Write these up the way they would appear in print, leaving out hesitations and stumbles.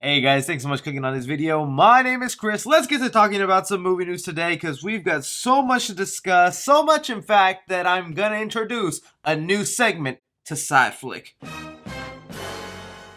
Hey guys, thanks so much for clicking on this video. My name is Chris. Let's get to talking about some movie news today because we've got so much to discuss. So much, in fact, that I'm gonna introduce a new segment to SciFlick.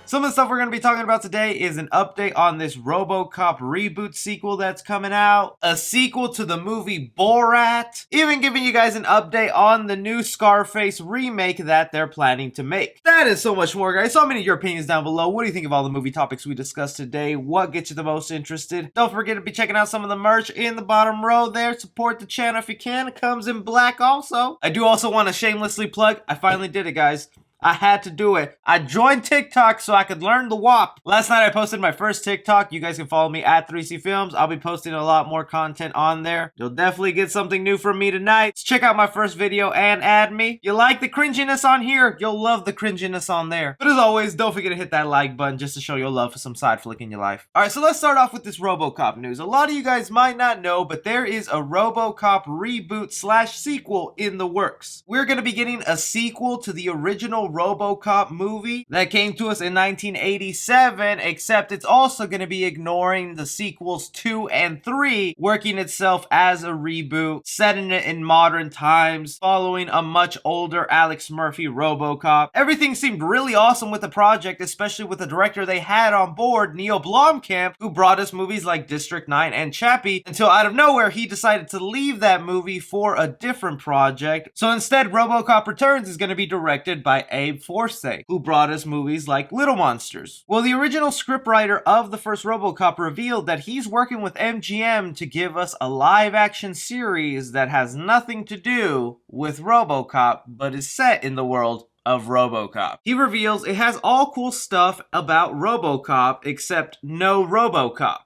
Some of the stuff we're going to be talking about today is an update on this Robocop reboot sequel that's coming out, a sequel to the movie Borat, even giving you guys an update on the new Scarface remake that they're planning to make. That is so much more, guys. So many of your opinions down below. What do you think of all the movie topics we discussed today? What gets you the most interested? Don't forget to be checking out some of the merch in the bottom row there. Support the channel if you can. It comes in black also. I do also want to shamelessly plug, I finally did it, guys. I had to do it. I joined TikTok so I could learn the WAP. Last night I posted my first TikTok. You guys can follow me at 3C Films. I'll be posting a lot more content on there. You'll definitely get something new from me tonight. So check out my first video and add me. You like the cringiness on here? You'll love the cringiness on there. But as always, don't forget to hit that like button just to show your love for some side flick in your life. Alright, so let's start off with this Robocop news. A lot of you guys might not know, but there is a Robocop reboot / sequel in the works. We're going to be getting a sequel to the original Robocop movie that came to us in 1987, except it's also going to be ignoring the sequels 2 and 3, working itself as a reboot, setting it in modern times, following a much older Alex Murphy Robocop. Everything seemed really awesome with the project, especially with the director they had on board, Neil Blomkamp, who brought us movies like District 9 and Chappie, until out of nowhere he decided to leave that movie for a different project. So instead, Robocop Returns is going to be directed by Abe Forsyth, who brought us movies like Little Monsters. Well, the original scriptwriter of the first Robocop revealed that he's working with MGM to give us a live-action series that has nothing to do with Robocop, but is set in the world of Robocop. He reveals it has all cool stuff about Robocop, except no Robocop.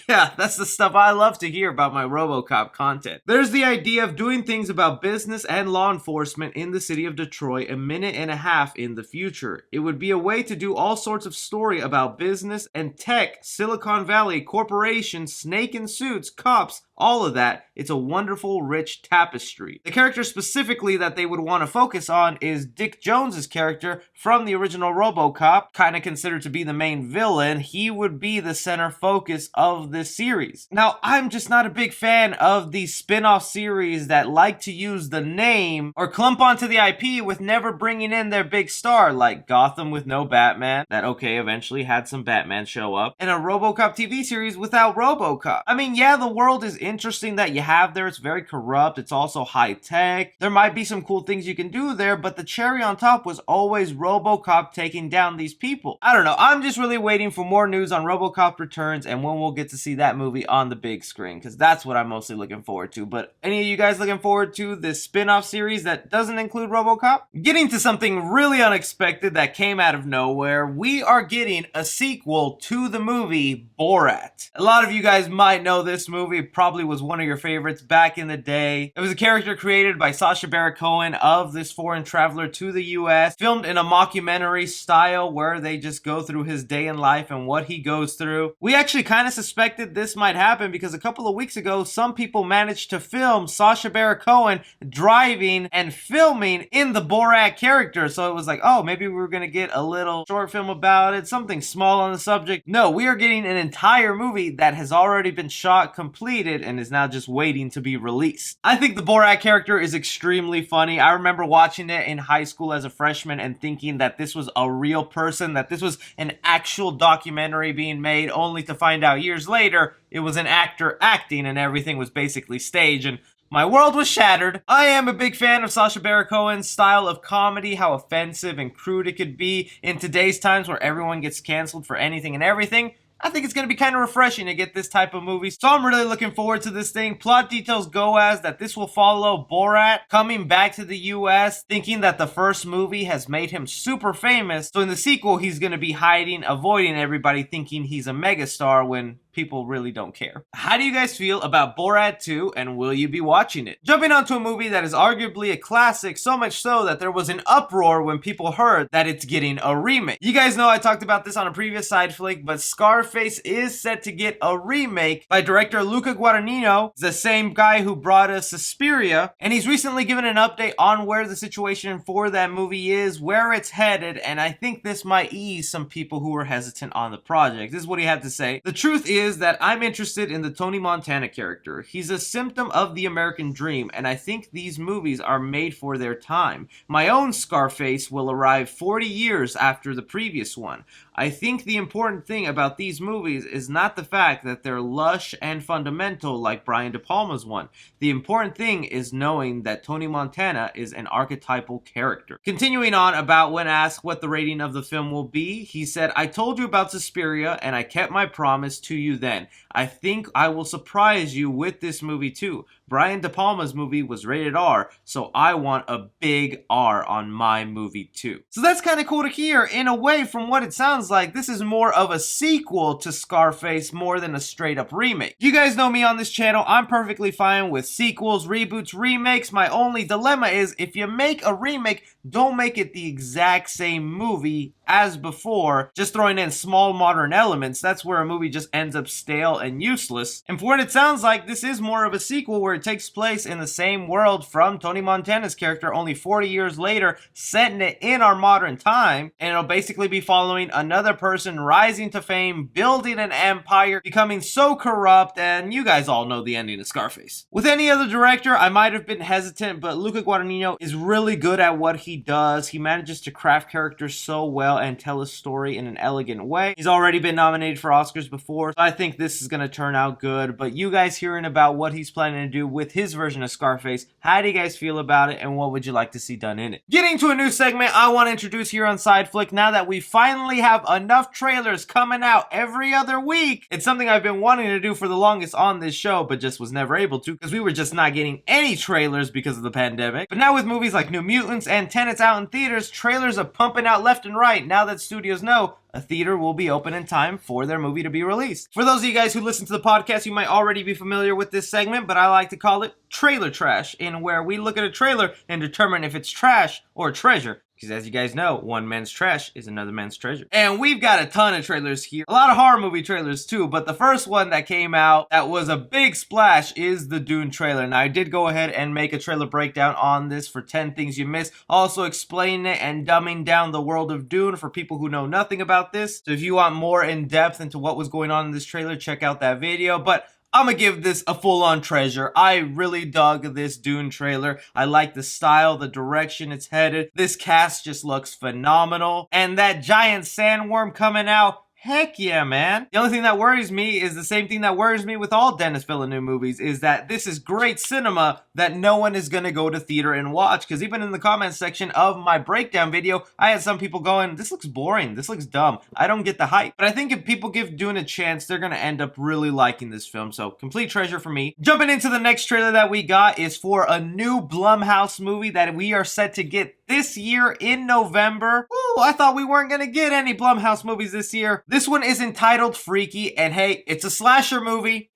Yeah, that's the stuff I love to hear about my Robocop content. There's the idea of doing things about business and law enforcement in the city of Detroit a minute and a half in the future. It would be a way to do all sorts of story about business and tech, Silicon Valley, corporations, snake in suits, cops, all of that. It's a wonderful, rich tapestry. The character specifically that they would want to focus on is Dick Jones's character from the original Robocop, kind of considered to be the main villain. He would be the center focus of this series. Now, I'm just not a big fan of these spin-off series that like to use the name or clump onto the IP with never bringing in their big star, like Gotham with no Batman, that okay, eventually had some Batman show up, and a Robocop TV series without Robocop. I mean, yeah, the world is interesting that you have there. It's very corrupt. It's also high-tech. There might be some cool things you can do there, but the cherry on top was always Robocop taking down these people. I don't know. I'm just really waiting for more news on Robocop Returns and when we'll get to see that movie on the big screen, because that's what I'm mostly looking forward to. But any of you guys looking forward to this spin-off series that doesn't include Robocop? Getting to something really unexpected that came out of nowhere, we are getting a sequel to the movie Borat. A lot of you guys might know this movie. It probably was one of your favorites back in the day. It was a character created by Sacha Baron Cohen of this foreign traveler to the US, filmed in a mockumentary style where they just go through his day in life and what he goes through. We actually kind of suspected this might happen because a couple of weeks ago, some people managed to film Sacha Baron Cohen driving and filming in the Borat character. So it was like, oh, maybe we were going to get a little short film about it, something small on the subject. No, we are getting an entire movie that has already been shot, completed, and is now just waiting to be released. I think the Borat character is extremely funny. I remember watching it in high school as a freshman and thinking that this was a real person, that this was an actual documentary being made, only to find out years later it was an actor acting and everything was basically stage, and my world was shattered. I am a big fan of Sacha Baron Cohen's style of comedy, how offensive and crude it could be in today's times where everyone gets canceled for anything and everything. I think it's going to be kind of refreshing to get this type of movie. So I'm really looking forward to this thing. Plot details go as that this will follow Borat coming back to the US, thinking that the first movie has made him super famous. So in the sequel, he's going to be hiding, avoiding everybody, thinking he's a megastar when people really don't care. How do you guys feel about Borat 2, and will you be watching it? Jumping onto a movie that is arguably a classic, so much so that there was an uproar when people heard that it's getting a remake. You guys know I talked about this on a previous side flick, but Scarface is set to get a remake by director Luca Guadagnino, the same guy who brought us Suspiria, and he's recently given an update on where the situation for that movie is, where it's headed, and I think this might ease some people who were hesitant on the project. This is what he had to say. The truth is that I'm interested in the Tony Montana character. He's a symptom of the American dream, and I think these movies are made for their time. My own Scarface will arrive 40 years after the previous one. I think the important thing about these movies is not the fact that they're lush and fundamental like Brian De Palma's one. The important thing is knowing that Tony Montana is an archetypal character. Continuing on about when asked what the rating of the film will be, he said, I told you about Suspiria and I kept my promise to you then. I think I will surprise you with this movie too. Brian De Palma's movie was rated R, so I want a big R on my movie too. So that's kind of cool to hear. In a way, from what it sounds like, this is more of a sequel to Scarface more than a straight up remake. You guys know me on this channel, I'm perfectly fine with sequels, reboots, remakes. My only dilemma is if you make a remake, don't make it the exact same movie as before, just throwing in small modern elements. That's where a movie just ends up stale and useless. And for what it sounds like, this is more of a sequel where it takes place in the same world from Tony Montana's character only 40 years later, setting it in our modern time, and it'll basically be following another person rising to fame, building an empire, becoming so corrupt, and you guys all know the ending of Scarface. With any other director, I might have been hesitant, but Luca Guadagnino is really good at what he does. He manages to craft characters so well and tell a story in an elegant way. He's already been nominated for Oscars before, so I think this is going to turn out good. But you guys hearing about what he's planning to do with his version of Scarface, how do you guys feel about it, and what would you like to see done in it? Getting to a new segment I want to introduce here on Side Flick, now that we finally have enough trailers coming out every other week. It's something I've been wanting to do for the longest on this show, but just was never able to because we were just not getting any trailers because of the pandemic. But now with movies like New Mutants and Tenet's out in theaters, trailers are pumping out left and right now that studios know a theater will be open in time for their movie to be released. For those of you guys who listen to the podcast, you might already be familiar with this segment, but I like to call it Trailer Trash, in where we look at a trailer and determine if it's trash or treasure. Because as you guys know, one man's trash is another man's treasure. And we've got a ton of trailers here. A lot of horror movie trailers too, but the first one that came out that was a big splash is the Dune trailer. Now I did go ahead and make a trailer breakdown on this for 10 things you missed, also explaining it and dumbing down the world of Dune for people who know nothing about this. So if you want more in depth into what was going on in this trailer, check out that video. But I'm gonna give this a full-on treasure. I really dug this Dune trailer. I like the style, the direction it's headed. This cast just looks phenomenal. And that giant sandworm coming out, heck yeah, man. The only thing that worries me is the same thing that worries me with all Denis Villeneuve movies, is that this is great cinema that no one is going to go to theater and watch. Because even in the comments section of my breakdown video, I had some people going, this looks boring, this looks dumb, I don't get the hype. But I think if people give Dune a chance, they're going to end up really liking this film. So complete treasure for me. Jumping into the next trailer that we got is for a new Blumhouse movie that we are set to get this year in November. Ooh, I thought we weren't gonna get any Blumhouse movies this year. This one is entitled Freaky, and hey, it's a slasher movie.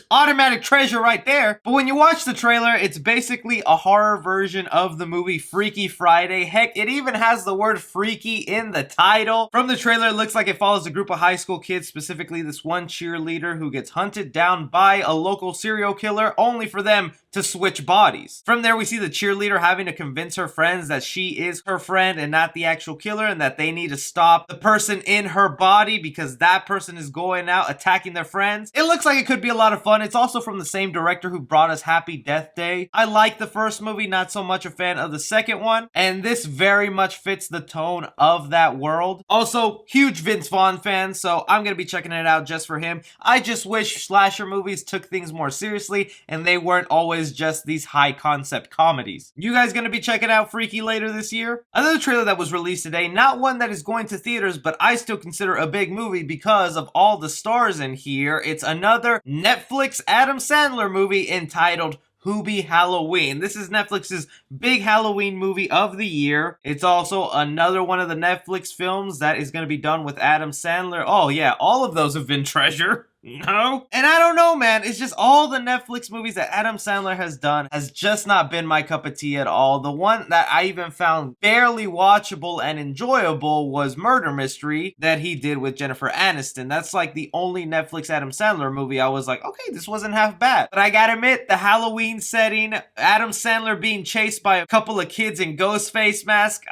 Automatic treasure right there. But when you watch the trailer, it's basically a horror version of the movie Freaky Friday. Heck, it even has the word freaky in the title. From the trailer, it looks like it follows a group of high school kids, specifically this one cheerleader who gets hunted down by a local serial killer, only for them to switch bodies. From there, we see the cheerleader having to convince her friends that she is her friend and not the actual killer, and that they need to stop the person in her body because that person is going out attacking their friends. It looks like it could be a lot of fun. It's also from the same director who brought us Happy Death Day. I like the first movie, not so much a fan of the second one, and this very much fits the tone of that world. Also, huge Vince Vaughn fan, so I'm gonna be checking it out just for him. I just wish slasher movies took things more seriously and they weren't always just these high concept comedies. You guys gonna be checking out Freaky later this year? Another trailer that was released today, not one that is going to theaters, but I still consider a big movie because of all the stars in here. It's another Netflix Adam Sandler movie entitled Hubie Halloween. This is Netflix's big Halloween movie of the year. It's also another one of the Netflix films that is going to be done with Adam Sandler. Oh yeah, all of those have been treasure. No? And I don't know, man. It's just all the Netflix movies that Adam Sandler has done has just not been my cup of tea at all. The one that I even found barely watchable and enjoyable was Murder Mystery that he did with Jennifer Aniston. That's like the only Netflix Adam Sandler movie I was like, okay, this wasn't half bad. But I gotta admit, the Halloween setting, Adam Sandler being chased by a couple of kids in ghost face masks,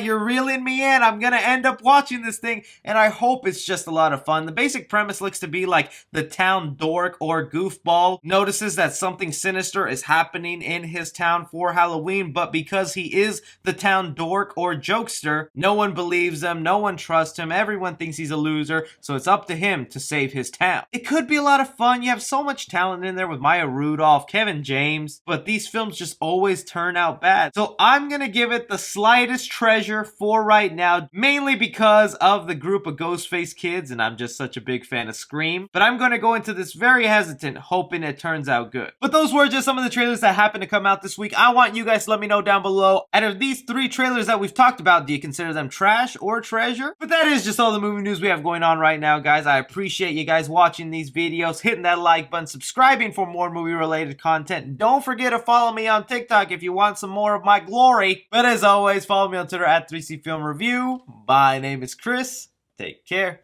you're reeling me in. I'm gonna end up watching this thing, and I hope it's just a lot of fun. The basic premise looks to be like the town dork or goofball notices that something sinister is happening in his town for Halloween, but because he is the town dork or jokester, no one believes him, no one trusts him, everyone thinks he's a loser, so it's up to him to save his town. It could be a lot of fun. You have so much talent in there with Maya Rudolph, Kevin James, but these films just always turn out bad. So I'm gonna give it the slightest treasure for right now, mainly because of the group of Ghostface kids, and I'm just such a big fan of Scream. But I'm going to go into this very hesitant, hoping it turns out good. But those were just some of the trailers that happened to come out this week. I want you guys to let me know down below, out of these 3 trailers that we've talked about, do you consider them trash or treasure? But that is just all the movie news we have going on right now, guys. I appreciate you guys watching these videos, hitting that like button, subscribing for more movie-related content. And don't forget to follow me on TikTok if you want some more of my glory. But as always, follow me on Twitter at 3C Film Review. My name is Chris. Take care.